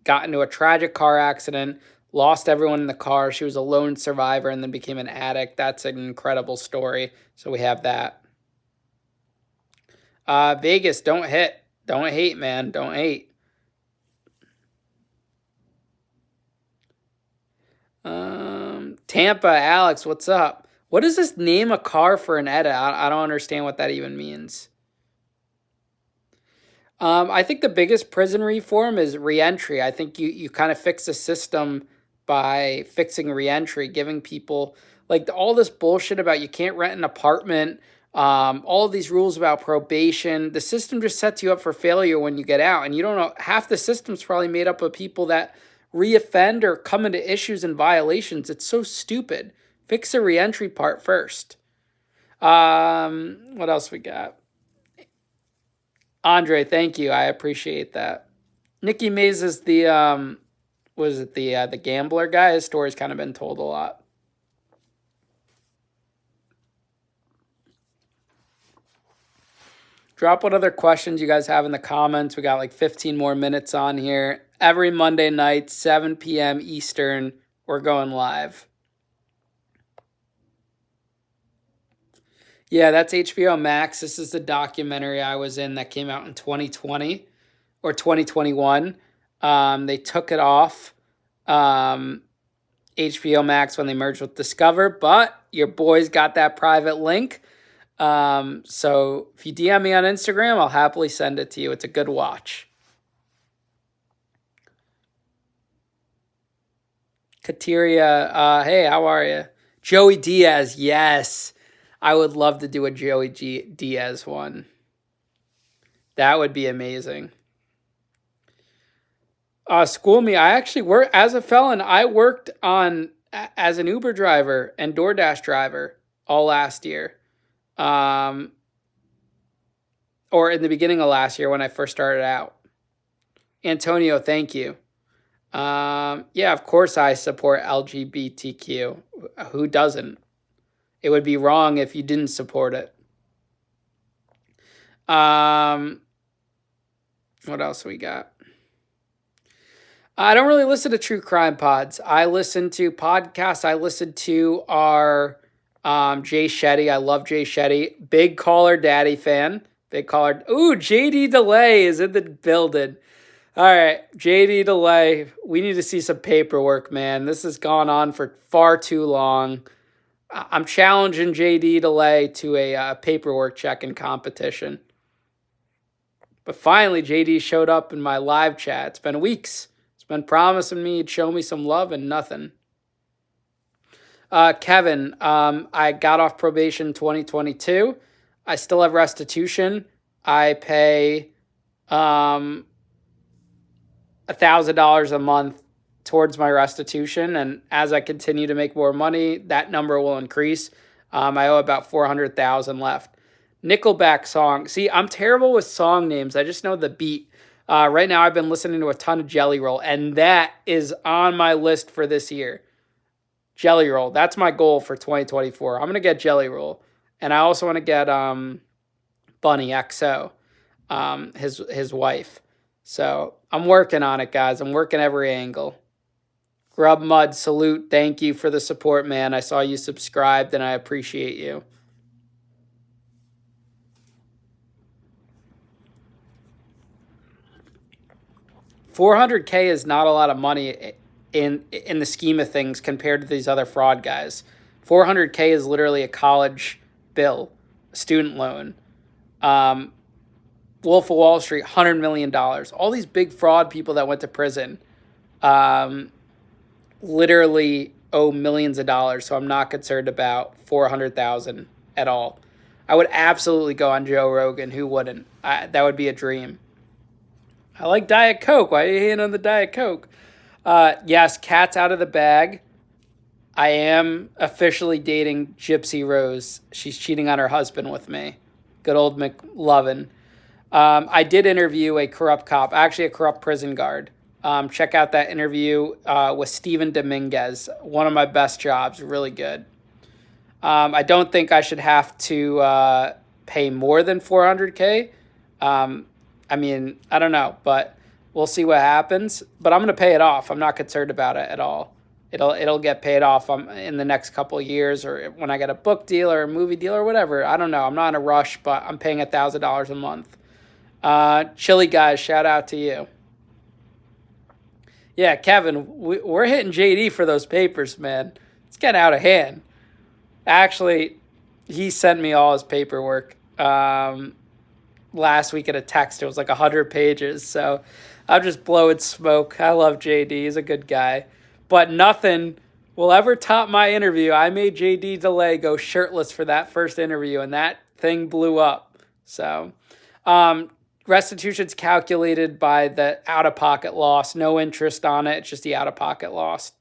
got into a tragic car accident, lost everyone in the car. She was a lone survivor and then became an addict. That's an incredible story. So we have that. Vegas, don't hit. Don't hate, man. Don't hate. Tampa, Alex, what's up? What does this name a car for an edit? I don't understand what that even means. I think the biggest prison reform is reentry. I think you kind of fix the system by fixing reentry, giving people like all this bullshit about you can't rent an apartment all of these rules about probation. The system just sets you up for failure when you get out. And you don't know, half the system's probably made up of people that reoffend or come into issues and violations. It's so stupid. Fix the reentry part first. What else we got? Andre, thank you. I appreciate that. Nikki Mays is the the gambler guy? His story's kind of been told a lot. Drop what other questions you guys have in the comments. We got like 15 more minutes on here. Every Monday night, 7 p.m. Eastern, we're going live. Yeah, that's HBO Max. This is the documentary I was in that came out in 2020 or 2021. They took it off HBO Max when they merged with Discover, but your boy's got that private link. So if you DM me on Instagram, I'll happily send it to you. It's a good watch. Kateria, hey, how are you? Joey Diaz, yes. I would love to do a Joey Diaz one. That would be amazing. School me. I actually work as a felon. I worked as an Uber driver and DoorDash driver all last year. Or in the beginning of last year when I first started out. Antonio, thank you. Yeah, of course I support LGBTQ. Who doesn't? It would be wrong if you didn't support it. What else we got? I don't really listen to true crime pods. I listen to podcasts. I listen to our Jay Shetty. I love Jay Shetty. Big Caller Daddy fan. Big Caller. Ooh, JD Delay is in the building. All right, JD Delay. We need to see some paperwork, man. This has gone on for far too long. I'm challenging JD Delay to a paperwork checking competition. But finally, JD showed up in my live chat. It's been weeks. It's been promising me he'd show me some love and nothing. Kevin, I got off probation in 2022. I still have restitution. I pay $1,000 a month towards my restitution, and as I continue to make more money, that number will increase. I owe about $400,000 left. Nickelback song. See, I'm terrible with song names. I just know the beat. Right now, I've been listening to a ton of Jelly Roll, and that is on my list for this year. Jelly Roll. That's my goal for 2024. I'm going to get Jelly Roll. And I also want to get Bunny XO, his wife. So I'm working on it, guys. I'm working every angle. Grub Mud, salute. Thank you for the support, man. I saw you subscribed, and I appreciate you. $400K is not a lot of money in the scheme of things compared to these other fraud guys. $400K is literally a college bill, a student loan. Wolf of Wall Street, $100 million. All these big fraud people that went to prison literally owe millions of dollars, so I'm not concerned about $400,000 at all. I would absolutely go on Joe Rogan. Who wouldn't? That would be a dream. I like Diet Coke. Why are you hating on the Diet Coke? Yes, cat's out of the bag. I am officially dating Gypsy Rose. She's cheating on her husband with me. Good old McLovin. I did interview a corrupt cop, actually a corrupt prison guard. Check out that interview with Steven Dominguez. One of my best jobs. Really good. I don't think I should have to pay more than $400K. I mean, I don't know, but we'll see what happens. But I'm going to pay it off. I'm not concerned about it at all. It'll get paid off in the next couple of years, or when I get a book deal or a movie deal or whatever. I don't know. I'm not in a rush, but I'm paying $1,000 a month. Chili Guys, shout out to you. Yeah, Kevin, we're hitting JD for those papers, man. It's getting out of hand. Actually, he sent me all his paperwork last week in a text. It was like 100 pages, so I'm just blowing smoke. I love JD. He's a good guy. But nothing will ever top my interview. I made JD Delay go shirtless for that first interview, and that thing blew up. So, restitution's calculated by the out-of-pocket loss. No interest on it. It's just the out-of-pocket loss.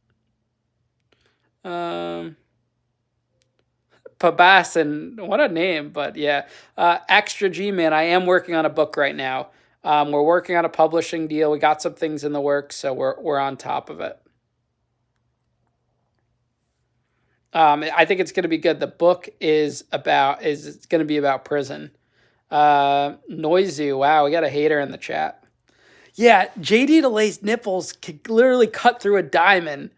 Pabassin, what a name, but yeah. Extra G Man, I am working on a book right now. We're working on a publishing deal. We got some things in the works, so we're on top of it. I think it's going to be good. The book is it's going to be about prison. Noisy, wow, we got a hater in the chat. Yeah, JD DeLay's nipples can literally cut through a diamond.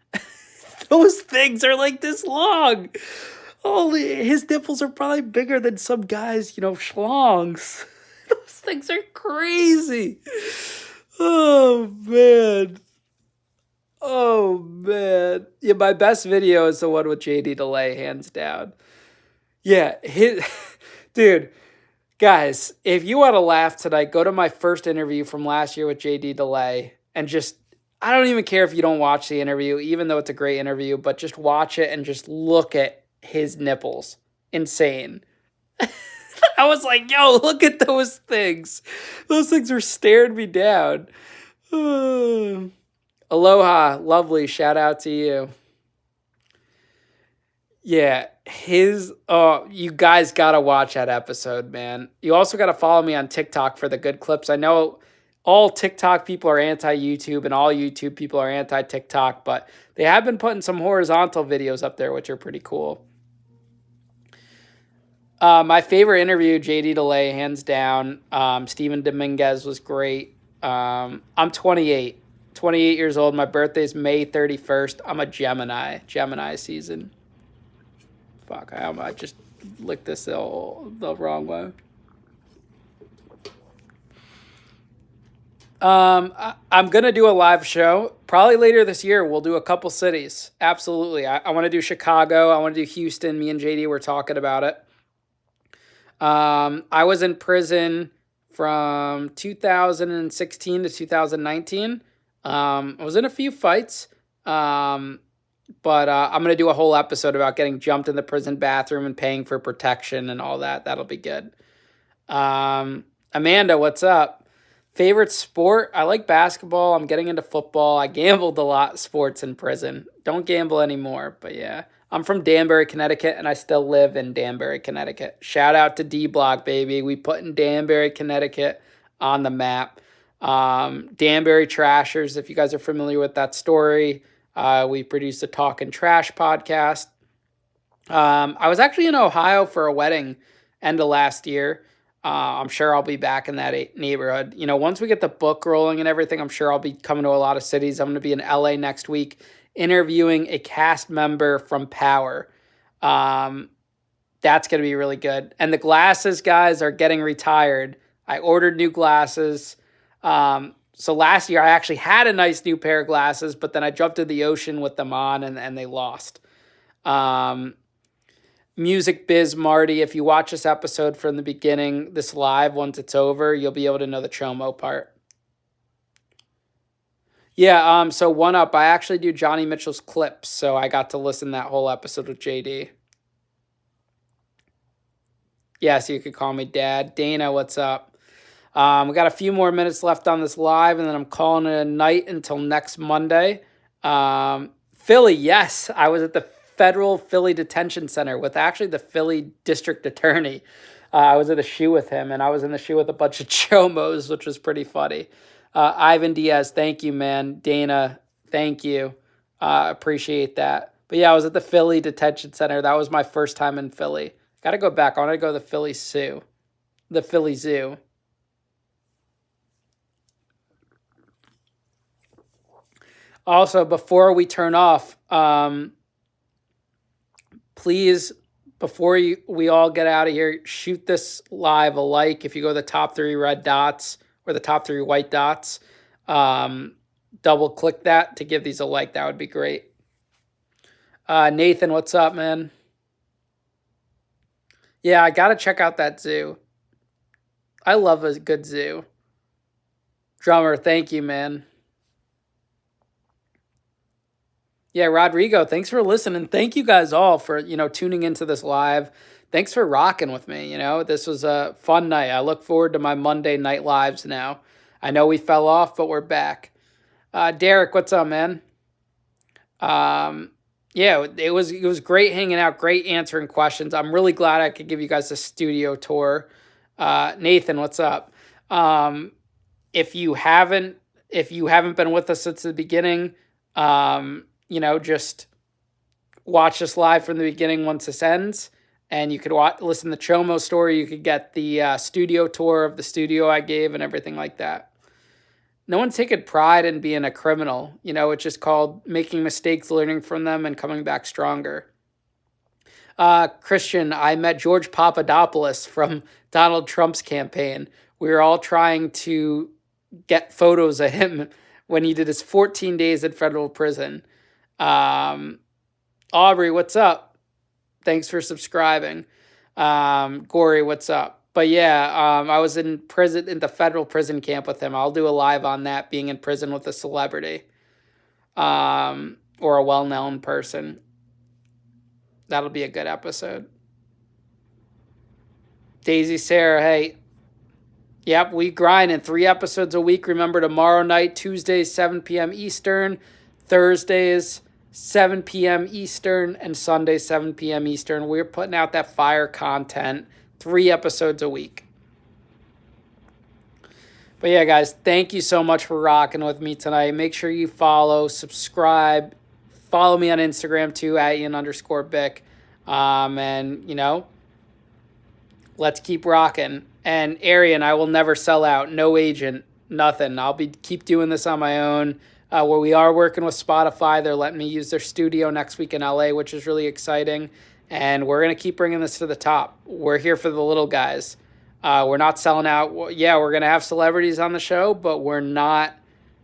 Those things are like this long. Holy, his nipples are probably bigger than some guys, schlongs. Those things are crazy. Oh, man. Oh, man. Yeah, my best video is the one with JD DeLay, hands down. Yeah, dude, guys, if you want to laugh tonight, go to my first interview from last year with JD DeLay and just, I don't even care if you don't watch the interview, even though it's a great interview, but just watch it and just look at his nipples. Insane. I was like, yo, look at those things. Those things are staring me down. Aloha, lovely. Shout out to you. Yeah, you guys gotta watch that episode, man. You also gotta follow me on TikTok for the good clips. I know all TikTok people are anti-YouTube and all YouTube people are anti-TikTok, but they have been putting some horizontal videos up there, which are pretty cool. My favorite interview, JD DeLay, hands down. Steven Dominguez was great. I'm 28 years old. My birthday's May 31st. I'm a Gemini season. Fuck, I just licked this the wrong way. I'm going to do a live show. Probably later this year, we'll do a couple cities. Absolutely. I want to do Chicago. I want to do Houston. Me and JD were talking about it. I was in prison from 2016 to 2019. I was in a few fights. But I'm going to do a whole episode about getting jumped in the prison bathroom and paying for protection and all that. That'll be good. Amanda, what's up? Favorite sport? I like basketball. I'm getting into football. I gambled a lot sports in prison. Don't gamble anymore, but yeah. I'm from Danbury, Connecticut, and I still live in Danbury, Connecticut. Shout out to D-Block, baby. We put in Danbury, Connecticut on the map. Danbury Trashers, if you guys are familiar with that story, we produced a Talkin' Trash podcast. I was actually in Ohio for a wedding end of last year. I'm sure I'll be back in that neighborhood. Once we get the book rolling and everything, I'm sure I'll be coming to a lot of cities. I'm going to be in LA next week interviewing a cast member from Power. That's going to be really good. And the glasses guys are getting retired. I ordered new glasses. So last year I actually had a nice new pair of glasses, but then I jumped in the ocean with them on and they lost. Music Biz Marty, if you watch this episode from the beginning, this live, once it's over, you'll be able to know the Chomo part. Yeah, so one up, I actually do Johnny Mitchell's clips, so I got to listen to that whole episode with JD. Yeah, so you could call me Dad. Dana, what's up? We got a few more minutes left on this live, and then I'm calling it a night until next Monday. Philly, yes, I was at the Federal Philly Detention Center with actually the Philly District Attorney. I was in the shoe with him, and I was in the shoe with a bunch of chomos, which was pretty funny. Ivan Diaz, thank you, man. Dana, thank you. Appreciate that. But yeah, I was at the Philly Detention Center. That was my first time in Philly. Got to go back. I want to go to the Philly Zoo. The Philly Zoo. Also, before we turn off, please, before we all get out of here, shoot this live a like. If you go to the top 3 red dots or the top 3 white dots, double click that to give these a like. That would be great. Nathan, what's up, man? Yeah, I got to check out that zoo. I love a good zoo. Drummer, thank you, man. Yeah, Rodrigo, thanks for listening. Thank you guys all for, tuning into this live. thanks for rocking with me. This was a fun night. I look forward to my Monday night lives now. I know we fell off, but we're back. Derek, what's up, man? Um, yeah, it was great hanging out, great answering questions. I'm really glad I could give you guys a studio tour. Nathan, what's up? Um, if you haven't if you haven't been with us since the beginning, just watch us live from the beginning once this ends, and you could listen to Chomo story. You could get the studio tour of the studio I gave and everything like that. No one's taking pride in being a criminal. It's just called making mistakes, learning from them, and coming back stronger. Christian, I met George Papadopoulos from Donald Trump's campaign. We were all trying to get photos of him when he did his 14 days in federal prison. Aubrey, what's up? Thanks for subscribing. Gory, what's up? But yeah, I was in the federal prison camp with him. I'll do a live on that, being in prison with a celebrity, or a well-known person. That'll be a good episode. Daisy Sarah, hey. Yep, we grind in 3 episodes a week. Remember, tomorrow night, Tuesdays, 7 p.m. Eastern, Thursdays, 7 p.m. Eastern, and Sundays, 7 p.m. Eastern. We're putting out that fire content, 3 episodes a week. But yeah, guys, thank you so much for rocking with me tonight. Make sure you follow, subscribe, follow me on Instagram too, at Ian_Bick. And, let's keep rocking. And Aryan, I will never sell out. No agent, nothing. I'll keep doing this on my own. Where we are working with Spotify. They're letting me use their studio next week in LA, which is really exciting. And we're going to keep bringing this to the top. We're here for the little guys. We're not selling out. Yeah, we're going to have celebrities on the show, but we're not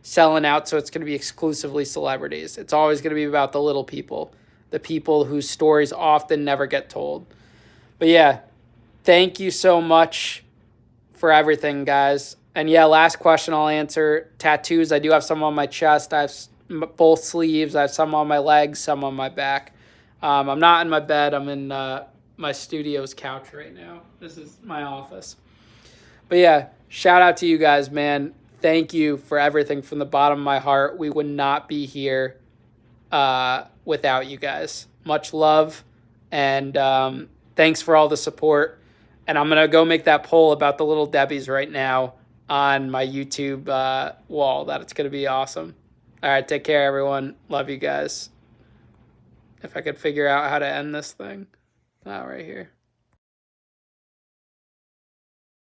selling out, so it's going to be exclusively celebrities. It's always going to be about the little people, the people whose stories often never get told. But yeah, thank you so much for everything, guys. And yeah, last question I'll answer. Tattoos, I do have some on my chest. I have both sleeves. I have some on my legs, some on my back. I'm not in my bed. I'm in my studio's couch right now. This is my office. But yeah, shout out to you guys, man. Thank you for everything from the bottom of my heart. We would not be here without you guys. Much love, and thanks for all the support. And I'm going to go make that poll about the Little Debbies right now on my YouTube wall. That's going to be awesome. All right, take care, everyone. Love you guys. If I could figure out how to end this thing. Oh, right here.